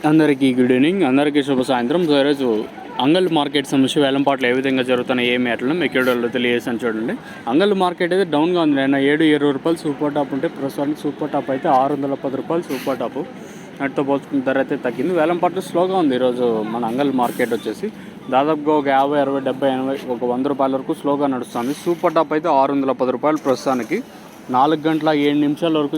అందరికీ good evening, అందరికీ శుభ సాయంత్రం. సో ఈరోజు అంగల్ మార్కెట్ సమస్య వేలంపాట్లు ఏ విధంగా జరుగుతున్నాయి, ఏమి అట్లా మీకు వీడియోలో తెలియజేసాను చూడండి. అంగల్ మార్కెట్ అయితే డౌన్గా ఉంది. నేను 720 రూపాయలు సూపర్ టాప్ ఉంటే ప్రస్తుతానికి సూపర్ టాప్ అయితే 610 రూపాయలు సూపర్ టాప్. వాటితో పోల్చుకున్న ధర అయితే తగ్గింది. వేలంపాట్లు స్లోగా ఉంది ఈరోజు మన అంగల్ మార్కెట్ వచ్చేసి. దాదాపుగా ఒక 50, 60, 70, 80, ఒక 100 రూపాయల వరకు స్లోగా నడుస్తుంది. సూపర్ టాప్ అయితే 610 రూపాయలు ప్రస్తుతానికి. 4 గంటల 7 నిమిషాల వరకు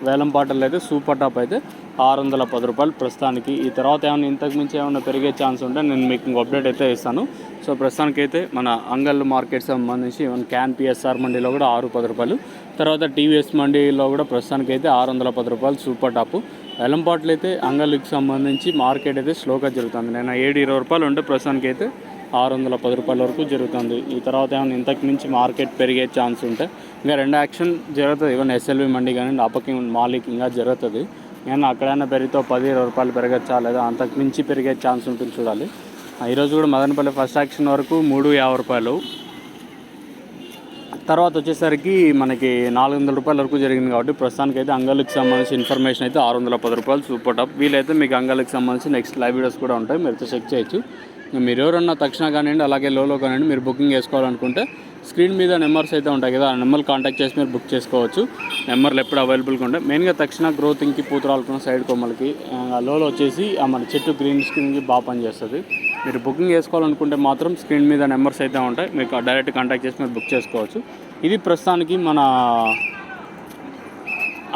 వేలంపాటలు అయితే సూపర్ టాప్ అయితే 610 రూపాయలు ప్రస్తుతానికి. ఈ తర్వాత ఏమైనా ఇంతకు మించి ఏమైనా పెరిగే ఛాన్స్ ఉంటే నేను మీకు ఇంకో అప్డేట్ అయితే ఇస్తాను. సో ప్రస్తుతానికి అయితే మన అంగల్ మార్కెట్ సంబంధించి ఈవెన్ క్యాన్ పిఎస్ఆర్ మండీలో కూడా 610 రూపాయలు, తర్వాత టీవీఎస్ మండీలో కూడా ప్రస్తుతానికి అయితే 610 రూపాయలు సూపర్ టాప్. వేలంపాట్లు అయితే అంగల్కి సంబంధించి మార్కెట్ అయితే స్లోగా జరుగుతుంది. నేను 720 రూపాయలు ఉంటే ప్రస్తుతానికి అయితే 610 రూపాయల వరకు జరుగుతుంది. ఈ తర్వాత ఏమైనా ఇంతకు మించి మార్కెట్ పెరిగే ఛాన్స్ ఉంటే ఇంకా 2 యాక్షన్ జరుగుతుంది. ఈవెన్ ఎస్ఎల్వి మండి కానీ అప్పకి మాలిక్ ఇంకా జరుగుతుంది. కానీ అక్కడైనా పెరిగితే 10-20 రూపాయలు పెరగచ్చా లేదా అంతకు మించి పెరిగే ఛాన్స్ ఉంటుంది చూడాలి. ఈరోజు కూడా మదనపల్లి ఫస్ట్ యాక్షన్ వరకు 350 రూపాయలు, తర్వాత వచ్చేసరికి మనకి 400 రూపాయల వరకు జరిగింది. కాబట్టి ప్రస్తుతానికి అయితే అంగల్కి సంబంధించి ఇన్ఫర్మేషన్ అయితే 610 రూపాయలు సూపర్ టాప్. వీలైతే మీకు అంగల్కి సంబంధించి నెక్స్ట్ లైవ్ వీడియోస్ కూడా ఉంటాయి, మీరు చెక్ చేయొచ్చు. మీరు ఎవరన్నా తక్షణ కానివ్వండి, అలాగే లోలో కానివ్వండి, మీరు బుకింగ్ చేసుకోవాలనుకుంటే స్క్రీన్ మీద నెంబర్స్ అయితే ఉంటాయి కదా, ఆ నెంబర్ కాంటాక్ట్ చేసి మీరు బుక్ చేసుకోవచ్చు. నెంబర్లు ఎప్పుడు అవైలబుల్గా ఉంటాయి. మెయిన్గా తక్షణ గ్రోతింగ్కి, పూతరాలకున్న సైడ్ కొమ్మలకి, లోలో వచ్చేసి మన చెట్టు గ్రీన్ స్క్రీన్కి బాగా పనిచేస్తుంది. మీరు బుకింగ్ చేసుకోవాలనుకుంటే మాత్రం స్క్రీన్ మీద నెంబర్స్ అయితే ఉంటాయి, మీకు డైరెక్ట్ కాంటాక్ట్ చేసి మీరు బుక్ చేసుకోవచ్చు. ఇది ప్రస్తుతానికి మన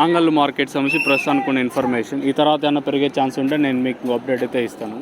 అంగల్ మార్కెట్ సంబంధించి ప్రస్తుతానికి ఉన్న ఇన్ఫర్మేషన్. ఈ తర్వాత ఏమైనా పెరిగే ఛాన్స్ ఉంటే నేను మీకు అప్డేట్ అయితే ఇస్తాను.